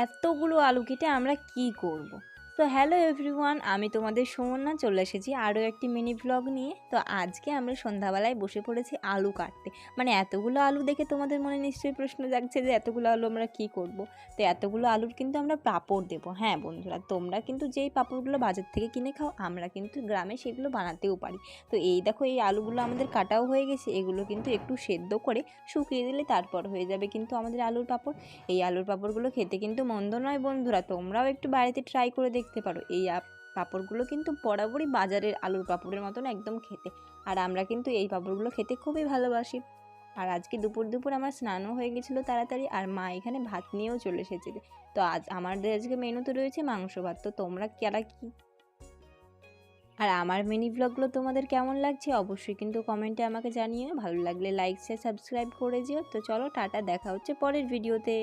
এতগুলো আলু কেটে আমরা কি করব। তো হ্যালো এভরিওয়ান, আমি তোমাদের সুমনা চলে এসেছি আরও একটি মিনি ব্লগ নিয়ে। তো আজকে আমরা সন্ধ্যাবেলায় বসে পড়েছি আলু কাটতে। মানে এতগুলো আলু দেখে তোমাদের মনে নিশ্চয়ই প্রশ্ন জাগছে যে এতগুলো আলু আমরা কি করব। তো এতগুলো আলুর কিন্তু আমরা পাঁপড় দেবো। হ্যাঁ বন্ধুরা, তোমরা কিন্তু যেই পাঁপড়গুলো বাজার থেকে কিনে খাও, আমরা কিন্তু গ্রামে সেগুলো বানাতেও পারি। তো এই দেখো, এই আলুগুলো আমাদের কাটাও হয়ে গেছে। এগুলো কিন্তু একটু সেদ্ধ করে শুকিয়ে দিলে তারপর হয়ে যাবে কিন্তু আমাদের আলুর পাঁপড়। এই আলুর পাঁপড়গুলো খেতে কিন্তু মন্দ নয় বন্ধুরা, তোমরাও একটু বাড়িতে ট্রাই করে দেখতে পারো। এই পাঁপড়গুলো কিন্তু বরাবরই বাজারের আলুর পাঁপড়ের মতন একদম খেতে। আর আমরা কিন্তু এই পাঁপড়গুলো খেতে খুবই ভালোবাসি। আর আজকে দুপুর দুপুর আমার স্নানও হয়ে গেছিলো তাড়াতাড়ি, আর মা এখানে ভাত নিয়েও চলে এসেছে। তো আমাদের আজকে মেনুতে রয়েছে মাংস ভাত। তো তোমরা কারা কি আর আমার মিনি ব্লগগুলো তোমাদের কেমন লাগছে অবশ্যই কিন্তু কমেন্টে আমাকে জানিও। ভালো লাগলে লাইক শেয়ার সাবস্ক্রাইব করে দিও। তো চলো টাটা, দেখা হচ্ছে পরের ভিডিওতে।